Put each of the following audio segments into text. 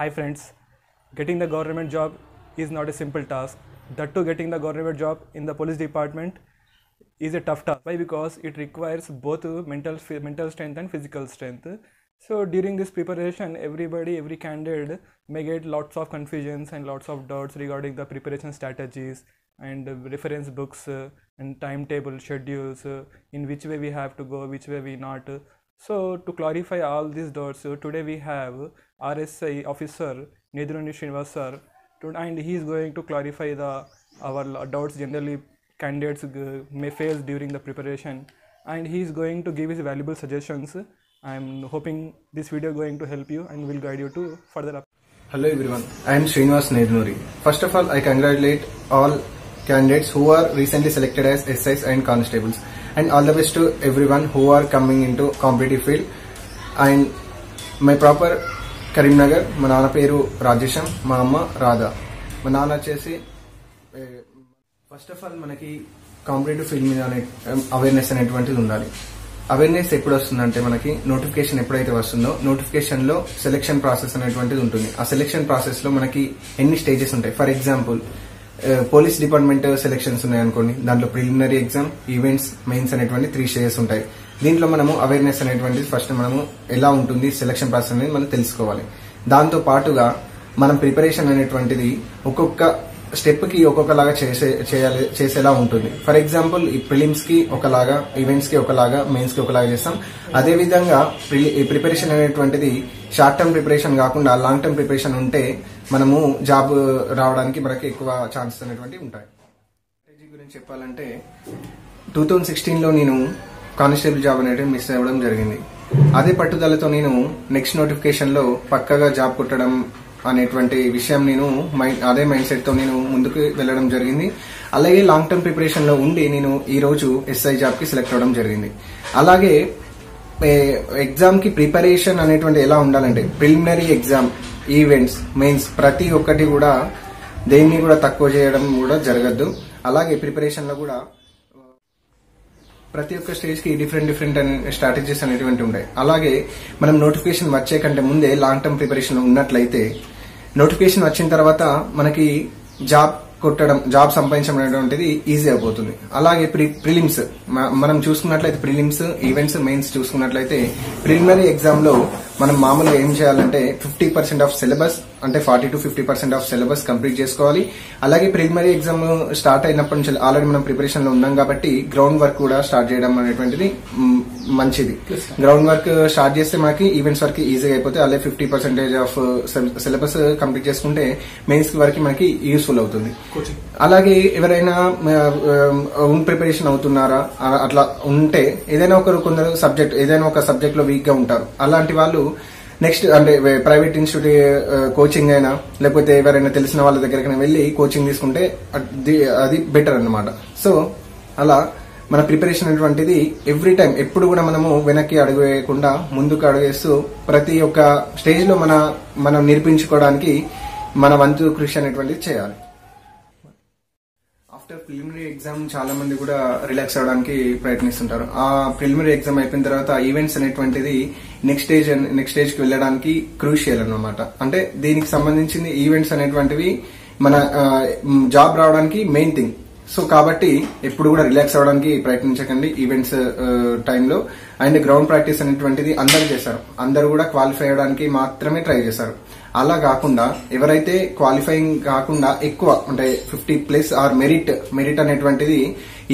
Hi friends, getting the government job is not a simple task. That too, getting the government job in the police department is a tough task. Why? Because it requires both mental strength and physical strength. So during this preparation, every candidate may get lots of confusions and lots of doubts regarding the preparation strategies and reference books and timetable schedules, in which way we have to go, which way we not. So to clarify all these doubts, today we have RSI officer Nedruni Srinivas sir, and he is going to clarify our doubts generally candidates may face during the preparation, and he is going to give his valuable suggestions. I am hoping this video going to help you and will guide you to further up. Hello everyone, I am Srinivas Nedruni. First of all, I congratulate all candidates who are recently selected as SIs and constables, and all the best to everyone who are coming into competitive field. And my proper Karimnagar, మా నాన్న పేరు రాజేశం, మా అమ్మ రాధా. మా నాన్న వచ్చేసి first of all మనకి competitive field మీద అవేర్నెస్ అనేటువంటిది ఉండాలి. అవేర్నెస్ ఎప్పుడు వస్తుందంటే మనకి నోటిఫికేషన్ ఎప్పుడైతే వస్తుందో నోటిఫికేషన్ లో సెలెక్షన్ ప్రాసెస్ అనేటువంటిది ఉంటుంది. ఆ సెలెక్షన్ ప్రాసెస్ లో మనకి ఎన్ని స్టేజెస్ ఉంటాయి. For example police department selections ఉన్నాయి అనుకోండి, దాంట్లో ప్రిలిమినరీ ఎగ్జామ్, ఈవెంట్స్, మెయిన్స్ అనేటువంటి 3 స్టేజెస్ ఉంటాయి. దీంట్లో మనము అవేర్నెస్ అనేటువంటిది ఫస్ట్ మనము ఎలా ఉంటుంది సెలెక్షన్ ప్రాసెస్ అనేది మనం తెలుసుకోవాలి. దాంతో పాటుగా మనం ప్రిపరేషన్ అనేటువంటిది ఒక్కొక్క స్టెప్ కి ఒక్కొక్కలాగా చేసేలా ఉంటుంది. ఫర్ ఎగ్జాంపుల్ ఈ ప్రిలిమ్స్ కి ఒకలాగా, ఈవెంట్స్ కి ఒకలాగా, మెయిన్స్ కి ఒకలాగా చేస్తాం. అదే విధంగా ప్రిపరేషన్ అనేటువంటిది షార్ట్ టర్మ్ ప్రిపరేషన్ కాకుండా లాంగ్ టర్మ్ ప్రిపరేషన్ ఉంటే మనము జాబ్ రావడానికి మనకి ఎక్కువ ఛాన్సెస్ అనేటువంటివి ఉంటాయి. స్ట్రాటజీ గురించి చెప్పాలంటే 2016లో నేను కానిస్టేబుల్ జాబ్ అనేది మిస్ అవ్వడం జరిగింది. అదే పట్టుదలతో నేను నెక్స్ట్ నోటిఫికేషన్ లో పక్కగా జాబ్ కొట్టడం అనేటువంటి విషయం నేను అదే మైండ్ సెట్ తో నేను ముందుకు వెళ్లడం జరిగింది. అలాగే లాంగ్ టర్మ్ ప్రిపరేషన్ లో ఉండి నేను ఈ రోజు SI జాబ్ కి సెలెక్ట్ అవ్వడం జరిగింది. అలాగే ఎగ్జామ్ కి ప్రిపరేషన్ అనేటువంటి ఎలా ఉండాలంటే ప్రిలిమినరీ ఎగ్జామ్, ఈవెంట్స్, మెయిన్స్ ప్రతి ఒక్కటి కూడా దేన్ని కూడా తక్కువ చేయడం కూడా జరగద్దు. అలాగే ప్రిపరేషన్ లో కూడా ప్రతి ఒక్క స్టేజ్ కి డిఫరెంట్ స్ట్రాటజీస్ అనేటువంటి ఉంటాయి. అలాగే మనం నోటిఫికేషన్ వచ్చే కంటే ముందే లాంగ్ టర్మ్ ప్రిపరేషన్ ఉన్నట్లయితే నోటిఫికేషన్ వచ్చిన తర్వాత మనకి జాబ్ సంపాదించడం అనేటువంటిది ఈజీ అయిపోతుంది. అలాగే ప్రిలిమ్స్ మనం చూసుకున్నట్లయితే ప్రిలిమ్స్, ఈవెంట్స్, మెయిన్స్ చూసుకున్నట్లయితే ప్రిలిమినరీ ఎగ్జామ్ లో మనం మామూలుగా ఏం చేయాలంటే 50% ఆఫ్ సిలబస్, అంటే 40 to 50% ఆఫ్ సిలబస్ కంప్లీట్ చేసుకోవాలి. అలాగే ప్రిలిమినరీ ఎగ్జామ్ స్టార్ట్ అయినప్పటి నుంచి ఆల్రెడీ మనం ప్రిపరేషన్ లో ఉన్నాం కాబట్టి గ్రౌండ్ వర్క్ కూడా స్టార్ట్ చేయడం అనేటువంటిది మంచిది. గ్రౌండ్ వర్క్ స్టార్ట్ చేస్తే మనకి ఈవెంట్స్ వరకు ఈజీగా అయిపోతే అలాగే 50% ఆఫ్ సిలబస్ కంప్లీట్ చేసుకుంటే మెయిన్స్ వరకు మనకి యూస్ఫుల్ అవుతుంది. అలాగే ఎవరైనా ఓన్ ప్రిపరేషన్ అవుతున్నారా అట్లా ఉంటే కొందరు ఏదైనా ఒక సబ్జెక్ట్ లో వీక్ గా ఉంటారు. అలాంటి వాళ్ళు నెక్స్ట్ అంటే ప్రైవేట్ ఇన్స్టిట్యూట్ కోచింగ్ అయినా లేకపోతే ఎవరైనా తెలిసిన వాళ్ళ దగ్గరికి వెళ్లి కోచింగ్ తీసుకుంటే అది బెటర్ అన్నమాట. సో అలా మన ప్రిపరేషన్ అనేటువంటిది ఎవ్రీ టైం ఎప్పుడు కూడా మనము వెనక్కి అడుగు వేయకుండా ముందుకు అడుగేస్తూ ప్రతి ఒక్క స్టేజ్ లో మనం నిరూపించుకోవడానికి మన వంతు కృషి అనేటువంటిది చేయాలి. ఆఫ్టర్ ప్రిలిమినరీ ఎగ్జామ్ చాలా మంది కూడా రిలాక్స్ అవడానికి ప్రయత్నిస్తుంటారు. ఆ ప్రిలిమినరీ ఎగ్జామ్ అయిపోయిన తర్వాత ఈవెంట్స్ అనేటువంటిది నెక్స్ట్ స్టేజ్ కి వెళ్ళడానికి క్రూషియల్ అన్నమాట. అంటే దీనికి సంబంధించింది ఈవెంట్స్ అనేటువంటివి మన జాబ్ రావడానికి మెయిన్ థింగ్. సో కాబట్టి ఎప్పుడు కూడా రిలాక్స్ అవడానికి ప్రయత్నించకండి ఈవెంట్స్ టైంలో. అండ్ గ్రౌండ్ ప్రాక్టీస్ అనేటువంటిది అందరూ చేశారు, అందరూ కూడా క్వాలిఫై అవ్వడానికి మాత్రమే ట్రై చేశారు. అలా కాకుండా ఎవరైతే క్వాలిఫైయింగ్ కాకుండా ఎక్కువ అంటే 50+ ఆర్ మెరిట్ అనేటువంటిది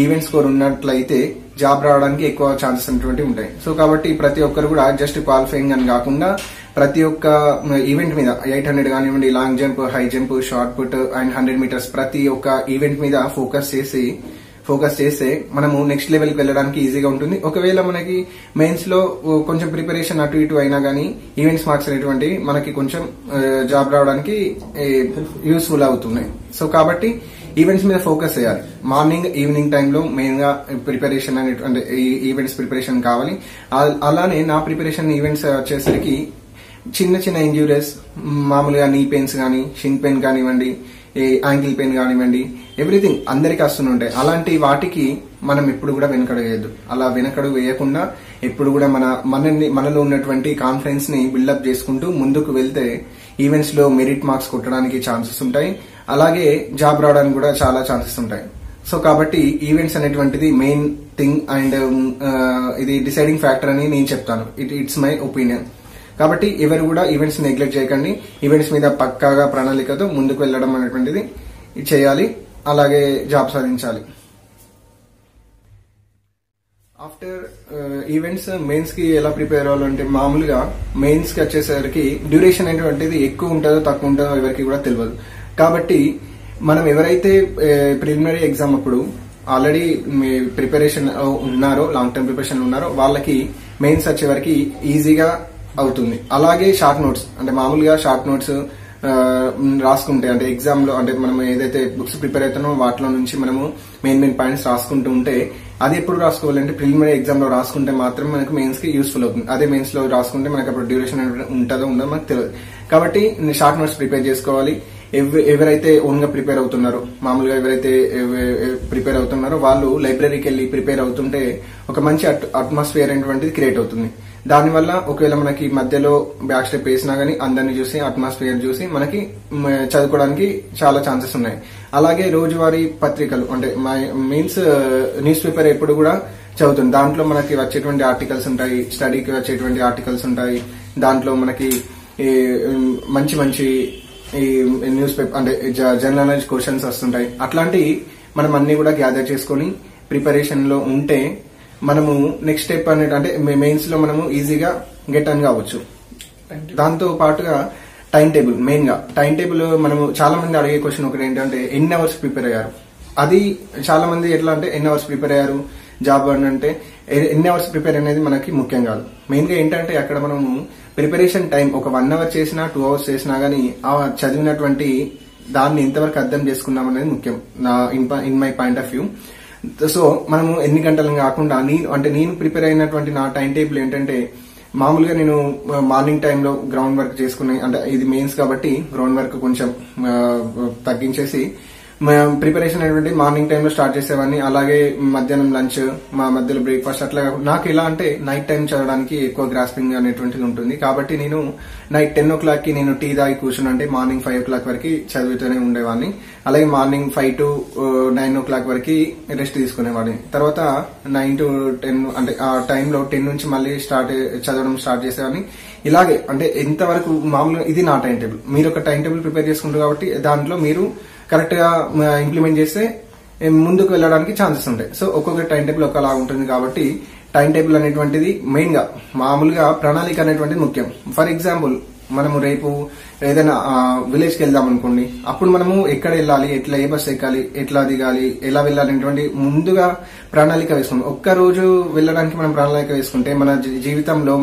ఈవెంట్ స్కోర్ ఉన్నట్లయితే జాబ్ రావడానికి ఎక్కువ ఛాన్సెస్ అనేటువంటివి ఉంటాయి. సో కాబట్టి ప్రతి ఒక్కరు కూడా జస్ట్ క్వాలిఫైయింగ్ అని కాకుండా ప్రతి ఒక్క ఈవెంట్ మీద 800 కానివ్వండి, long jump, high jump, short put and 100 meters ప్రతి ఒక్క ఈవెంట్ మీద ఫోకస్ చేస్తే మనము నెక్స్ట్ లెవెల్ కి వెళ్ళడానికి ఈజీగా ఉంటుంది. ఒకవేళ మనకి మెయిన్స్ లో కొంచెం ప్రిపరేషన్ అటు ఇటు అయినా గానీ ఈవెంట్స్ మార్క్స్ అనేటువంటి మనకి కొంచెం జాబ్ రావడానికి యూస్ఫుల్ అవుతున్నాయి. సో కాబట్టి ఈవెంట్స్ మీద ఫోకస్ చేయాలి. మార్నింగ్, ఈవినింగ్ టైంలో మెయిన్ గా ప్రిపరేషన్ అంటే ఈవెంట్స్ ప్రిపరేషన్ కావాలి. అలానే నా ప్రిపరేషన్ ఈవెంట్స్ వచ్చేసరికి చిన్న ఇంజ్యూరీస్, మామూలుగా నీ పెయిన్స్ కానీ, షిన్ పెయిన్ కానివ్వండి, యాంకిల్ పెయిన్ కానివ్వండి, ఎవ్రీథింగ్ అందరికి వస్తూనే ఉంటాయి. అలాంటి వాటికి మనం ఎప్పుడు కూడా వెనకడుగు వేయద్దు. అలా వెనకడుగు వేయకుండా ఎప్పుడు కూడా మనలో ఉన్నటువంటి కాన్ఫిడెన్స్ ని బిల్డప్ చేసుకుంటూ ముందుకు వెళ్తే ఈవెంట్స్ లో మెరిట్ మార్క్స్ కొట్టడానికి ఛాన్సెస్ ఉంటాయి, అలాగే జాబ్ రావడానికి కూడా చాలా ఛాన్సెస్ ఉంటాయి. సో కాబట్టి ఈవెంట్స్ అనేటువంటిది మెయిన్ థింగ్ అండ్ ఇది డిసైడింగ్ ఫ్యాక్టర్ అని నేను చెప్తాను. It's my opinion. కాబట్టి ఎవరు కూడా ఈవెంట్స్ నెగ్లెక్ట్ చేయకండి. ఈవెంట్స్ మీద పక్కాగా ప్రణాళికతో ముందుకు వెళ్లడం అనేటువంటిది చేయాలి, అలాగే జాబ్ సాధించాలి. ఆఫ్టర్ ఈవెంట్స్ మెయిన్స్ కి ఎలా ప్రిపేర్ అవ్వాలంటే, మామూలుగా మెయిన్స్ కి వచ్చేసరికి డ్యూరేషన్ అనేటువంటిది ఎక్కువ ఉంటుందో తక్కువ ఉంటుందో ఎవరికి కూడా తెలియదు. కాబట్టి మనం ఎవరైతే ప్రిలిమినరీ ఎగ్జామ్ అప్పుడు ఆల్రెడీ ప్రిపరేషన్ ఉన్నారో, లాంగ్ టర్మ్ ప్రిపరేషన్ ఉన్నారో, వాళ్ళకి మెయిన్స్ వచ్చే వరకు ఈజీగా అవుతుంది. అలాగే షార్ట్ నోట్స్ అంటే మామూలుగా షార్ట్ నోట్స్ రాసుకుంటే, అంటే ఎగ్జామ్ లో అంటే మనం ఏదైతే బుక్స్ ప్రిపేర్ అవుతామో వాటిలో నుంచి మనము మెయిన్ పాయింట్స్ రాసుకుంటూ ఉంటే, అది ఎప్పుడు రాసుకోవాలంటే ప్రిలిమినరీ ఎగ్జామ్ లో రాసుకుంటే మాత్రం మనకు మెయిన్స్ కి యూస్ఫుల్ అవుతుంది. అదే మెయిన్స్ లో రాసుకుంటే మనకు అప్పుడు డ్యూరేషన్ ఉంటుందో ఉండదో మనకు తెలియదు. కాబట్టి షార్ట్ నోట్స్ ప్రిపేర్ చేసుకోవాలి. ఎవరైతే ఓన్ గా ప్రిపేర్ అవుతున్నారో, మామూలుగా ఎవరైతే ప్రిపేర్ అవుతున్నారో వాళ్ళు లైబ్రరీకి వెళ్లి ప్రిపేర్ అవుతుంటే ఒక మంచి అట్మాస్ఫియర్ అనేటువంటిది క్రియేట్ అవుతుంది. దానివల్ల ఒకవేళ మనకి మధ్యలో బ్యాక్ స్టెప్ వేసినా గానీ అందరిని చూసి అట్మాస్ఫియర్ చూసి మనకి చదువుకోవడానికి చాలా ఛాన్సెస్ ఉన్నాయి. అలాగే రోజువారీ పత్రికలు అంటే మీన్స్ న్యూస్ పేపర్ ఎప్పుడు కూడా చదువుతుంది. దాంట్లో మనకి వచ్చేటువంటి ఆర్టికల్స్ ఉంటాయి, స్టడీకి వచ్చేటువంటి ఆర్టికల్స్ ఉంటాయి. దాంట్లో మనకి మంచి మంచి ఈ న్యూస్ పేపర్ అంటే జనరల్ నాలెడ్జ్ క్వశ్చన్స్ వస్తుంటాయి. అట్లాంటి మనం అన్ని కూడా గ్యాదర్ చేసుకుని ప్రిపరేషన్ లో ఉంటే మనము నెక్స్ట్ స్టెప్ అనేది అంటే మెయిన్స్ లో మనము ఈజీగా గెట్ అన్ కావచ్చు. దాంతో పాటుగా టైం టేబుల్, మెయిన్ గా టైం టేబుల్ మనము చాలా మంది అడిగే క్వశ్చన్ ఒకటి ఏంటంటే ఎన్ని అవర్స్ ప్రిపేర్ అయ్యారు. అది చాలా మంది ఎట్లా అంటే ఎన్ని అవర్స్ ప్రిపేర్ అయ్యారు జాబ్ అంటే ఎన్ని అవర్స్ ప్రిపేర్ అనేది మనకి ముఖ్యం కాదు. మెయిన్ గా ఏంటంటే అక్కడ మనము ప్రిపరేషన్ టైం ఒక 1 hour చేసినా 2 hours చేసినా గానీ ఆ చదివినటువంటి దాన్ని ఎంతవరకు అర్థం చేసుకున్నాం అనేది ముఖ్యం in my point of view. So మనము ఎన్ని గంటలు కాకుండా నేను ప్రిపేర్ అయినటువంటి నా టైం టేబుల్ ఏంటంటే, మామూలుగా నేను మార్నింగ్ టైంలో గ్రౌండ్ వర్క్ చేసుకుని, అంటే ఇది మెయిన్స్ కాబట్టి గ్రౌండ్ వర్క్ కొంచెం తగ్గించేసి ప్రిపరేషన్ అనేటువంటి మార్నింగ్ టైంలో స్టార్ట్ చేసేవాడిని. అలాగే మధ్యాహ్నం లంచ్, మా మధ్యలో బ్రేక్ఫాస్ట్, అట్లా నాకు ఎలా అంటే నైట్ టైం చదవడానికి ఎక్కువ గ్రాస్పింగ్ అనేటువంటిది ఉంటుంది. కాబట్టి నేను నైట్ 10 o'clock కి నేను టీ తాగి కూర్చుని అంటే మార్నింగ్ 5 o'clock వరకు చదువుతూనే ఉండేవాడిని. అలాగే మార్నింగ్ 5 to 9 o'clock వరకు రెస్ట్ తీసుకునేవాడిని. తర్వాత 9 to 10 అంటే ఆ టైంలో 10 నుంచి మళ్ళీ చదవడం స్టార్ట్ చేసేవాడిని. ఇలాగే అంటే ఎంతవరకు మామూలుగా ఇది నా టైం టేబుల్. మీరు ఒక టైం టేబుల్ ప్రిపేర్ చేసుకుంటారు కాబట్టి దాంట్లో మీరు కరెక్ట్ గా ఇంప్లిమెంట్ చేస్తే ముందుకు వెళ్ళడానికి ఛాన్సెస్ ఉంటాయి. సో ఒక్కొక్క టైం టేబుల్ ఒకలా ఉంటుంది. కాబట్టి టైం టేబుల్ అనేటువంటిది మెయిన్ గా మామూలుగా ప్రణాళిక అనేటువంటిది ముఖ్యం. ఫర్ ఎగ్జాంపుల్ మనము రేపు ఏదైనా విలేజ్ కి వెళ్దాం అనుకోండి, అప్పుడు మనము ఎక్కడ వెళ్ళాలి, ఎట్లా ఏ బస్ ఎక్కాలి, ఎట్లా దిగాలి, ఎలా వెళ్ళాలి అనేటువంటి ముందుగా ప్రణాళిక వేసుకుంటాం. ఒక్క రోజు వెళ్ళడానికి మనం ప్రణాళిక వేసుకుంటే మన జీవితంలో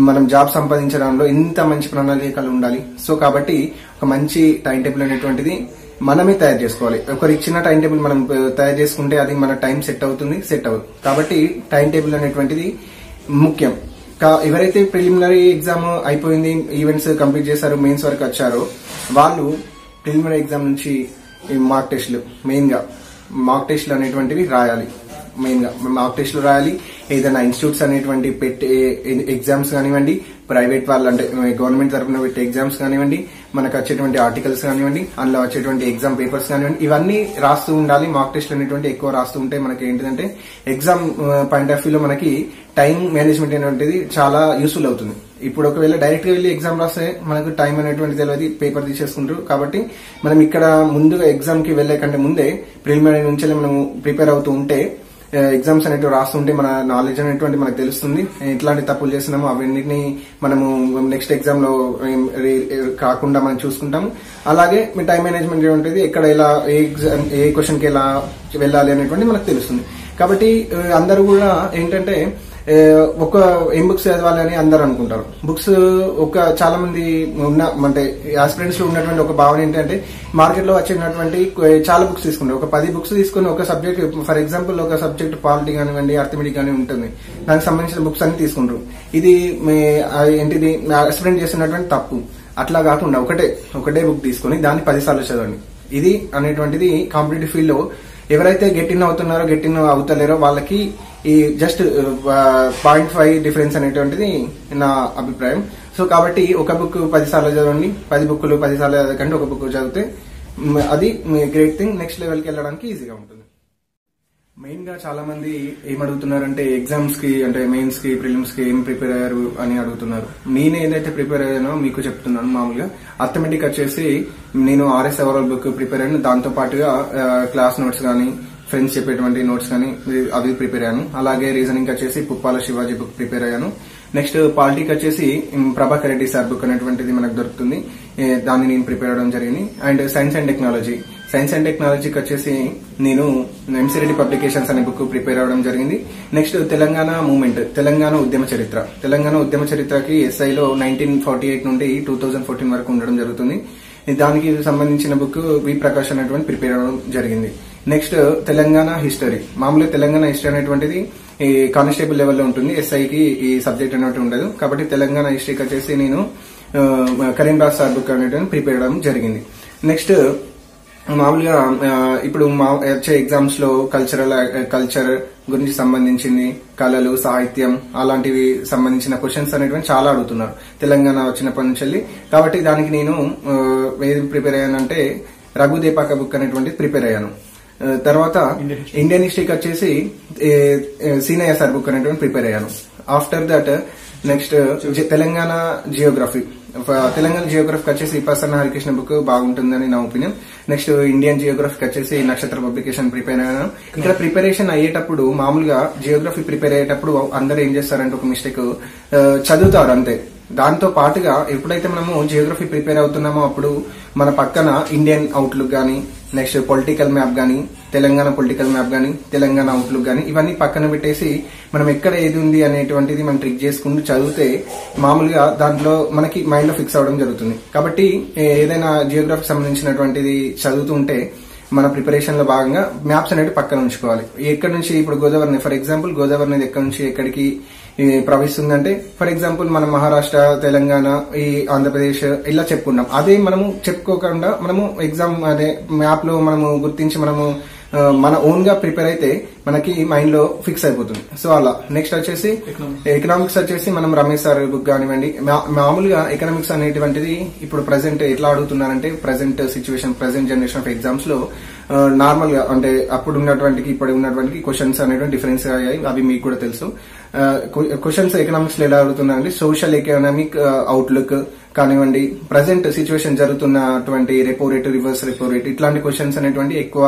మనం జాబ్ సంపాదించడంలో ఎంత మంచి ప్రణాళికలు ఉండాలి. సో కాబట్టి ఒక మంచి టైం టేబుల్ అనేటువంటిది మనమే తయారు చేసుకోవాలి. ఒకరు ఇచ్చిన టైం టేబుల్ మనం తయారు చేసుకుంటే అది మన టైం సెట్ అవుతుంది. కాబట్టి టైం టేబుల్ అనేటువంటిది ముఖ్యం. ఎవరైతే ప్రిలిమినరీ ఎగ్జామ్ అయిపోయింది, ఈవెంట్స్ కంప్లీట్ చేశారో, మెయిన్స్ వరకు వచ్చారో వాళ్ళు ప్రిలిమినరీ ఎగ్జామ్ నుంచి మార్క్ టెస్ట్లు, మెయిన్ గా మార్క్ టెస్ట్లు అనేటువంటివి రాయాలి. మెయిన్ గా మార్క్ టెస్ట్లు రాయాలి. ఏదైనా ఇన్స్టిట్యూట్స్ అనేటువంటి పెట్టే ఎగ్జామ్స్ కానివ్వండి, ప్రైవేట్ వాళ్ళు అంటే గవర్నమెంట్ తరఫున పెట్టే ఎగ్జామ్స్ కానివ్వండి, మనకు వచ్చేటువంటి ఆర్టికల్స్ కానివ్వండి, అందులో వచ్చేటువంటి ఎగ్జామ్ పేపర్స్ కానివ్వండి, ఇవన్నీ రాస్తూ ఉండాలి. మార్క్ టెస్ట్ అనేటువంటి ఎక్కువ రాస్తూ ఉంటే మనకి ఏంటిదంటే ఎగ్జామ్ పాయింట్ ఆఫ్ వ్యూలో మనకి టైం మేనేజ్మెంట్ అనేటువంటిది చాలా యూస్ఫుల్ అవుతుంది. ఇప్పుడు ఒకవేళ డైరెక్ట్ గా వెళ్లి ఎగ్జామ్ రాస్తే మనకు టైం అనేటువంటి తెలియదు, పేపర్ తీసేసుకుంటారు. కాబట్టి మనం ఇక్కడ ముందుగా ఎగ్జామ్ కి వెళ్లే కంటే ముందే ప్రిలిమినరీ నుంచి మనం ప్రిపేర్ అవుతూ ఉంటే ఎగ్జామ్స్ అనేవి రాస్తుంటే మన నాలెడ్జ్ అనేటువంటి మనకు తెలుస్తుంది. ఎట్లాంటి తప్పులు చేస్తున్నామో అవన్నిటిని మనము నెక్స్ట్ ఎగ్జామ్ లో కాకుండా మనం చూసుకుంటాము. అలాగే మీ టైం మేనేజ్మెంట్ ఉంటుంది, ఎక్కడ ఎలా ఏ క్వశ్చన్ కి ఎలా వెళ్ళాలి అనేటువంటి మనకు తెలుస్తుంది. కాబట్టి అందరూ కూడా ఏంటంటే ఒక ఏం బుక్స్ చదవాలి అని అందరు అనుకుంటారు. బుక్స్ చాలా మంది అంటే ఆస్పిరెంట్స్ లో ఉన్నటువంటి ఒక భావన ఏంటంటే మార్కెట్ లో వచ్చేటువంటి చాలా బుక్స్ తీసుకుంటారు. ఒక 10 బుక్స్ తీసుకుని ఒక సబ్జెక్ట్, ఫర్ ఎగ్జాంపుల్ ఒక సబ్జెక్ట్ పాలిటీ కానివ్వండి, అర్థమెటిక్ కానీ ఉంటుంది, దానికి సంబంధించిన బుక్స్ అన్ని తీసుకుంటారు. ఇది ఏంటిది ఆస్పిరెంట్ చేస్తున్నటువంటి తప్పు. అట్లా కాకుండా ఒకటే బుక్ తీసుకుని దాన్ని 10 సార్లు చదవండి. ఇది అనేటువంటిది కాంపిటేటివ్ ఫీల్డ్ లో ఎవరైతే గెట్ ఇన్ అవుతున్నారో, గెట్ ఇన్ అవుతలేరో వాళ్ళకి ఈ జస్ట్ 0.5 డిఫరెన్స్ అనేటువంటిది నా అభిప్రాయం. సో కాబట్టి ఒక బుక్ 10 సార్లు చదవండి, 10 బుక్లు 10 సార్లు చదవకండి. ఒక బుక్ చదివితే అది గ్రేట్ థింగ్, నెక్స్ట్ లెవెల్కి వెళ్ళడానికి ఈజీగా ఉంటుంది. మెయిన్ గా చాలా మంది ఏమడుగుతున్నారంటే ఎగ్జామ్స్ కి అంటే మెయిన్స్ కి ప్రిలిమ్స్ కి ఏం ప్రిపేర్ అయ్యారు అని అడుగుతున్నారు. నేను ఏదైతే ప్రిపేర్ అయ్యానో మీకు చెప్తున్నాను. మామూలుగా అర్థమెటిక్ వచ్చేసి నేను ఆర్ఎస్ ఓవరాల్ బుక్ ప్రిపేర్ అయ్యాను. దాంతో పాటుగా క్లాస్ నోట్స్ కానీ ఫ్రెండ్స్ చెప్పేటువంటి నోట్స్ కానీ అవి ప్రిపేర్ అయ్యాను. అలాగే రీజనింగ్ వచ్చేసి పుప్పాల శివాజీ బుక్ ప్రిపేర్ అయ్యాను. నెక్స్ట్ పాలిటిక్ వచ్చేసి ప్రభాకర్ రెడ్డి సార్ బుక్ అనేటువంటిది మనకు దొరుకుతుంది, దాన్ని నేను ప్రిపేర్ అవడం జరిగింది. అండ్ సైన్స్ అండ్ టెక్నాలజీకి వచ్చేసి నేను ఎంసీ రెడ్డి పబ్లికేషన్స్ అనే బుక్ ప్రిపేర్ అవడం జరిగింది. నెక్స్ట్ తెలంగాణ మూవ్మెంట్, తెలంగాణ ఉద్యమ చరిత్రకి ఎస్ఐలో 1948 నుండి 2014 వరకు ఉండడం జరుగుతుంది. దానికి సంబంధించిన బుక్ వి ప్రకాష్ అనేటువంటి ప్రిపేర్ అవడం జరిగింది. నెక్స్ట్ తెలంగాణ హిస్టరీ, మామూలుగా తెలంగాణ హిస్టరీ అనేటువంటిది ఈ కానిస్టేబుల్ లెవెల్లో ఉంటుంది, ఎస్ఐకి ఈ సబ్జెక్ట్ అనేటువంటి ఉండదు. కాబట్టి తెలంగాణ హిస్టరీకి వచ్చేసి నేను కరీంరాజ్ సార్ బుక్ అనేటువంటి ప్రిపేర్ అవడం జరిగింది. నెక్స్ట్ మామూలుగా ఇప్పుడు వచ్చే ఎగ్జామ్స్ లో కల్చర్ గురించి సంబంధించింది, కళలు, సాహిత్యం అలాంటివి సంబంధించిన క్వశ్చన్స్ అనేటువంటి చాలా అడుగుతున్నారు తెలంగాణ వచ్చినప్పటి నుంచి. కాబట్టి దానికి నేను ఏది ప్రిపేర్ అయ్యానంటే రఘుదేపాక బుక్ అనేటువంటి ప్రిపేర్ అయ్యాను. తర్వాత ఇండియన్ హిస్టరీకి వచ్చేసి సీనయ్య సార్ బుక్ అనేటువంటి ప్రిపేర్ అయ్యాను. ఆఫ్టర్ దట్ నెక్స్ట్ తెలంగాణ జియోగ్రఫీకి వచ్చేసి ప్రసన్న హరికృష్ణ బుక్ బాగుంటుందని నా ఒపీనియన్. నెక్స్ట్ ఇండియన్ జియోగ్రఫీకి వచ్చేసి నక్షత్ర పబ్లికేషన్ ప్రిపేర్ అయ్యాను. ఇక్కడ ప్రిపరేషన్ అయ్యేటప్పుడు మామూలుగా జియోగ్రఫీ ప్రిపేర్ అయ్యేటప్పుడు అందరూ ఏం చేస్తారంటే ఒక మిస్టేక్ చదువుతారు అంతే. దాంతో పాటుగా ఎప్పుడైతే మనము జియోగ్రఫీ ప్రిపేర్ అవుతున్నామో అప్పుడు మన పక్కన ఇండియన్ అవుట్లుక్ గానీ, నెక్స్ట్ పొలిటికల్ మ్యాప్ గానీ, తెలంగాణ పొలిటికల్ మ్యాప్ గానీ, తెలంగాణ అవుట్లుక్ గానీ ఇవన్నీ పక్కన పెట్టేసి మనం ఎక్కడ ఏది ఉంది అనేటువంటిది మనం ట్రిక్ చేసుకుంటూ చదివితే మామూలుగా దాంట్లో మనకి మైండ్ లో ఫిక్స్ అవడం జరుగుతుంది. కాబట్టి ఏదైనా జియోగ్రఫీకి సంబంధించినటువంటిది చదువుతుంటే మన ప్రిపరేషన్ లో భాగంగా మ్యాప్స్ అనేవి పక్కన ఉంచుకోవాలి. ఎక్కడి నుంచి ఇప్పుడు గోదావరి, ఫర్ ఎగ్జాంపుల్ గోదావరి అనేది ఎక్కడి నుంచి ఎక్కడికి ప్రవహిస్తుందంటే ఫర్ ఎగ్జాంపుల్ మనం మహారాష్ట్ర, తెలంగాణ, ఈ ఆంధ్రప్రదేశ్ ఇలా చెప్పుకున్నాం. అదే మనము చెప్పుకోకుండా మనము ఎగ్జామ్ అదే మ్యాప్ లో మనము గుర్తించి మనము మన ఓన్ గా ప్రిపేర్ అయితే మనకి మైండ్ లో ఫిక్స్ అయిపోతుంది. సో అలా నెక్స్ట్ వచ్చేసి ఎకనామిక్స్ వచ్చేసి మనం రమేష్ సార్ బుక్ కానివ్వండి. మామూలుగా ఎకనామిక్స్ అనేటువంటిది ఇప్పుడు ప్రెసెంట్ ఎట్లా అడుగుతున్నారంటే present situation, present generation of exams లో నార్మల్ గా అంటే అప్పుడు ఉన్నటువంటి ఇప్పుడు ఉన్నటువంటి క్వశ్చన్స్ అనేటువంటి డిఫరెన్స్ అయ్యాయి. అవి మీకు కూడా తెలుసు. క్వశ్చన్స్ ఎకనామిక్స్ లో ఎలా అడుగుతున్నారంటే సోషల్ ఎకనామిక్ అవుట్లుక్ కానివ్వండి, ప్రజెంట్ సిచ్యువేషన్ జరుగుతున్నటువంటి repo rate, reverse repo rate ఇట్లాంటి క్వశ్చన్స్ అనేటువంటి ఎక్కువ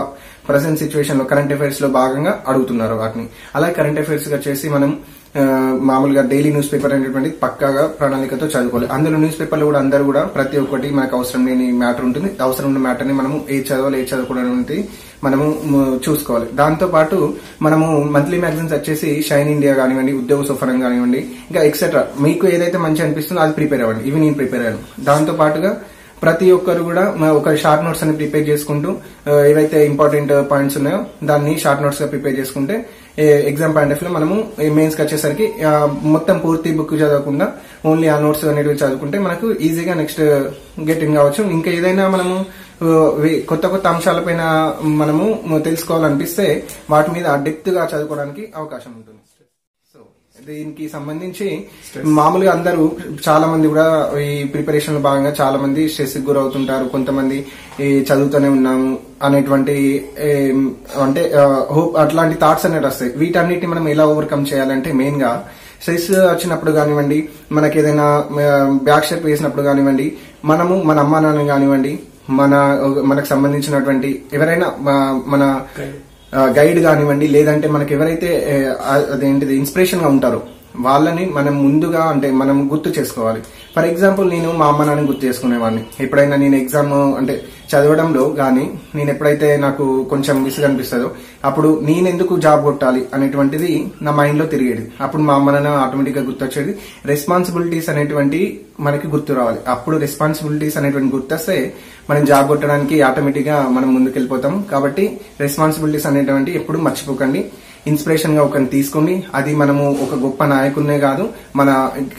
ప్రజెంట్ సిచ్యువేషన్ లో కరెంట్ అఫైర్స్ లో భాగంగా అడుగుతున్నారు వాటిని. అలాగే కరెంట్ అఫైర్స్ వచ్చేసి మనం మామూలుగా డైలీ న్యూస్ పేపర్ అనేటువంటి పక్కాగా ప్రణాళికతో చదువుకోవాలి. అందులో న్యూస్ పేపర్లు కూడా అందరూ కూడా ప్రతి ఒక్కటి మనకు అవసరం లేని మ్యాటర్ ఉంటుంది. అవసరం ఉన్న మ్యాటర్ ని మనము ఏ చదవాలి, ఏ చదవకూడదు మనము చూసుకోవాలి. దాంతో పాటు మనము మంత్లీ మ్యాగజైన్స్ వచ్చేసి షైన్ ఇండియా కానివ్వండి, ఉద్యోగ సఫరం కానివ్వండి, ఇంకా ఎక్సెట్రా మీకు ఏదైతే మంచి అనిపిస్తుందో అది ప్రిపేర్ అవ్వండి. ఇవి నేను ప్రిపేర్ అయ్యాను. దాంతో పాటుగా ప్రతి ఒక్కరు కూడా ఒక షార్ట్ నోట్స్ అని ప్రిపేర్ చేసుకుంటూ ఏవైతే ఇంపార్టెంట్ పాయింట్స్ ఉన్నాయో దాన్ని షార్ట్ నోట్స్ గా ప్రిపేర్ చేసుకుంటే ఎగ్జామ్ పాయింట్ ఆఫ్ లో మనము మెయిన్స్ కి వచ్చేసరికి మొత్తం పూర్తి బుక్ చదవకుండా ఓన్లీ ఆ నోట్స్ అనేవి చదువుకుంటే మనకు ఈజీగా నెక్స్ట్ గెటింగ్ కావచ్చు. ఇంకా ఏదైనా మనము కొత్త కొత్త అంశాలపైన మనము తెలుసుకోవాలనిపిస్తే వాటి మీద డెప్త్ గా చదువుకోవడానికి అవకాశం ఉంటుంది. దీనికి సంబంధించి మామూలుగా అందరూ చాలా మంది కూడా ఈ ప్రిపరేషన్ లో భాగంగా చాలా మంది స్ట్రెస్ కి గురవుతుంటారు. కొంతమంది చదువుతూనే ఉన్నాము అనేటువంటి అంటే హోప్ అట్లాంటి థాట్స్ అనేవి వస్తాయి. వీటన్నిటిని మనం ఎలా ఓవర్కమ్ చేయాలంటే మెయిన్ గా స్ట్రెస్ వచ్చినప్పుడు కానివ్వండి, మనకి ఏదైనా బ్యాక్ స్టెప్ వేసినప్పుడు కానివ్వండి, మనము మన అమ్మా నాన్న కానివ్వండి, మనకు సంబంధించినటువంటి ఎవరైనా మన గైడ్ కానివ్వండి, లేదంటే మనకి ఎవరైతే అదేంటిది ఇన్స్పిరేషన్ గా ఉంటారో వాళ్ళని మనం ముందుగా అంటే మనం గుర్తు చేసుకోవాలి. ఫర్ ఎగ్జాంపుల్ నేను మా అమ్మ నాన్నని గుర్తు చేసుకునేవాడిని. ఎప్పుడైనా నేను ఎగ్జామ్ అంటే చదవడంలో గానీ నేను ఎప్పుడైతే నాకు కొంచెం విసుగు అనిపిస్తుందో అప్పుడు నేనెందుకు జాబ్ కొట్టాలి అనేటువంటిది నా మైండ్ లో తిరిగేది. అప్పుడు మా అమ్మ నాన్న ఆటోమేటిక్ గా గుర్తొచ్చేది. రెస్పాన్సిబిలిటీస్ అనేటువంటి మనకి గుర్తు రావాలి. అప్పుడు రెస్పాన్సిబిలిటీస్ అనేటువంటి గుర్తొస్తే మనం జాబ్ కొట్టడానికి ఆటోమేటిక్ గా మనం ముందుకెళ్లిపోతాం. కాబట్టి రెస్పాన్సిబిలిటీస్ అనేటువంటి ఎప్పుడు మర్చిపోకండి. ఇన్స్పిరేషన్ గా ఒకరిని తీసుకోండి. అది మనము ఒక గొప్ప నాయకుడినే కాదు, మన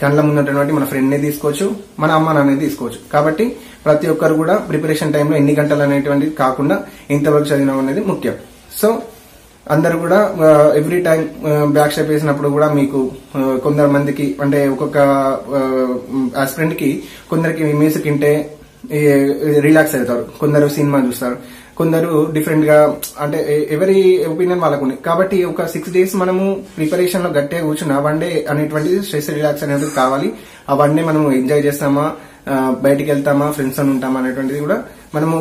కళ్ళ ముందున్నటువంటి మన ఫ్రెండ్ నే తీసుకోవచ్చు, మన అమ్మ నాన్నే తీసుకోవచ్చు. కాబట్టి ప్రతి ఒక్కరు కూడా ప్రిపరేషన్ టైంలో ఎన్ని గంటలు అనేటువంటిది కాకుండా ఎంతవరకు చదివినాం అనేది ముఖ్యం. సో అందరు కూడా ఎవ్రీ టైం బ్యాక్ స్టెప్ వేసినప్పుడు కూడా మీకు కొందరు మందికి అంటే ఒక్కొక్క ఆస్పిరెంట్ కి కొందరికి మ్యూజిక్ వింటే రిలాక్స్ అవుతారు, కొందరు సినిమా చూస్తారు, కొందరు డిఫరెంట్ గా అంటే ఎవరి ఒపీనియన్ వాళ్ళకు ఉంది. కాబట్టి ఒక 6 days మనము ప్రిపరేషన్ లో గట్టిగా కూర్చున్నా 1 day అనేటువంటిది స్ట్రెస్ రిలాక్స్ అనేది కావాలి. ఆ 1 day మనము ఎంజాయ్ చేస్తామా, బయటికి వెళ్తామా, ఫ్రెండ్స్ అని ఉంటామా అనేటువంటిది కూడా మనము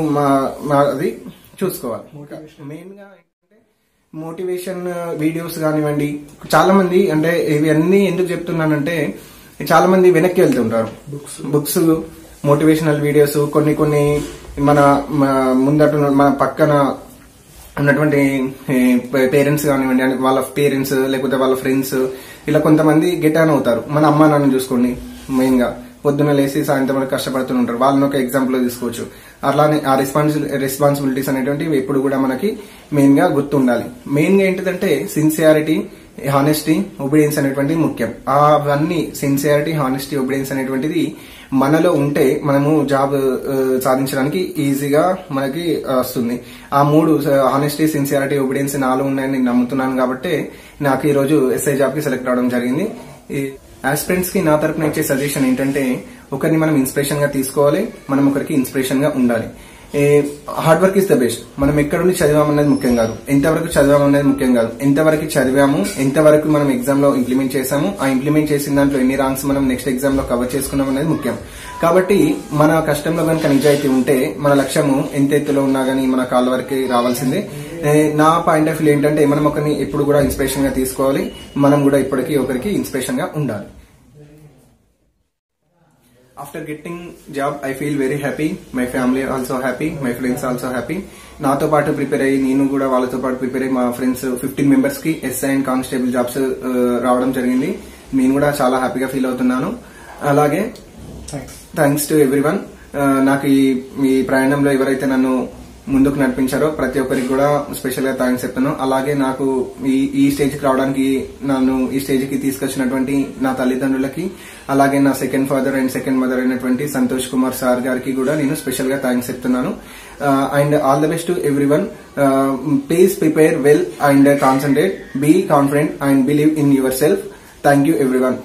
అది చూసుకోవాలి. మెయిన్ గా మోటివేషన్ వీడియోస్ కానివ్వండి, చాలా మంది అంటే ఇవన్నీ ఎందుకు చెప్తున్నానంటే చాలా మంది వెనక్కి వెళ్తుంటారు. బుక్స్, మోటివేషనల్ వీడియోస్, కొన్ని మన ముందట మన పక్కన ఉన్నటువంటి పేరెంట్స్ కానివ్వండి, వాళ్ళ పేరెంట్స్ లేకపోతే వాళ్ళ ఫ్రెండ్స్ ఇలా కొంతమంది గెట్ ఆన్ అవుతారు. మన అమ్మా నాన్న చూసుకోండి, మెయిన్ గా పొద్దున్న లేసి సాయంత్రం వరకు కష్టపడుతుంటారు. వాళ్ళని ఒక ఎగ్జాంపుల్ తీసుకోవచ్చు. అలానే ఆ రెస్పాన్సిబిలిటీస్ అనేటువంటివి ఎప్పుడు కూడా మనకి మెయిన్ గా గుర్తుండాలి. మెయిన్ గా ఏంటిదంటే సిన్సియారిటీ, హానెస్టీ, ఒబీడియన్స్ అనేటువంటిది ముఖ్యం. అవన్నీ సిన్సియారిటీ, హానెస్టీ, ఒబీడియన్స్ అనేటువంటిది మనలో ఉంటే మనము జాబ్ సాధించడానికి ఈజీగా మనకి వస్తుంది. ఆ 3 హానెస్టీ, సిన్సియారిటీ, ఒబీడియన్స్ నాలో ఉన్నాయని నేను నమ్ముతున్నాను. కాబట్టి నాకు ఈ రోజు ఎస్ఐ జాబ్ కి సెలెక్ట్ అవడం జరిగింది. ఆస్పిరెంట్స్ కి నా తరపున ఇచ్చే సజెషన్ ఏంటంటే ఒకరిని మనం ఇన్స్పిరేషన్ గా తీసుకోవాలి, మనం ఒకరికి ఇన్స్పిరేషన్ గా ఉండాలి. Hard work is the best. మనం ఎక్కడ నుండి చదివామనేది ముఖ్యం కాదు, ఎంతవరకు చదివామనేది ముఖ్యం కాదు, ఎంతవరకు చదివాము, ఎంతవరకు మనం ఎగ్జామ్ లో ఇంప్లిమెంట్ చేసాము, ఆ ఇంప్లిమెంట్ చేసిన దాంట్లో ఎన్ని ర్యాంక్స్ మనం నెక్స్ట్ ఎగ్జామ్ లో కవర్ చేసుకున్నాం అనేది ముఖ్యం. కాబట్టి మన కష్టంలో కనుక నిజాయితీ ఉంటే మన లక్ష్యము ఎంత ఎత్తులో ఉన్నా గానీ మన కాళ్ళ వరకు రావాల్సిందే. నా పాయింట్ ఆఫ్ వ్యూ ఏంటంటే మనం ఒకరిని ఎప్పుడు కూడా ఇన్స్పిరేషన్ గా తీసుకోవాలి, మనం కూడా ఇప్పటికీ ఒకరికి ఇన్స్పిరేషన్ గా ఉండాలి. After getting job, I feel very happy. My family also happy. My friends also happy. నాతో పాటు ప్రిపేర్ అయ్యి నేను కూడా వాళ్ళతో పాటు ప్రిపేర్ అయ్యి మా ఫ్రెండ్స్ 15 మెంబర్స్ కి ఎస్ఐ అండ్ కానిస్టేబుల్ జాబ్స్ రావడం జరిగింది. నేను కూడా చాలా హ్యాపీగా ఫీల్ అవుతున్నాను. అలాగే థ్యాంక్స్ టు ఎవ్రీవన్. నాకు ఈ ప్రయాణంలో ఎవరైతే నన్ను ముందుకు నడిపించారో ప్రతి ఒక్కరికి కూడా స్పెషల్ గా థ్యాంక్స్ చెప్తాను. అలాగే నాకు ఈ స్టేజ్ కి రావడానికి నన్ను ఈ స్టేజ్ కి తీసుకొచ్చినటువంటి నా తల్లిదండ్రులకి, అలాగే నా second father and second mother అయినటువంటి సంతోష్ కుమార్ సార్ గారికి కూడా నేను స్పెషల్ గా థ్యాంక్స్ చెప్తున్నాను. And all the best to everyone. Please prepare well and concentrate, be confident and believe in yourself. Thank you everyone.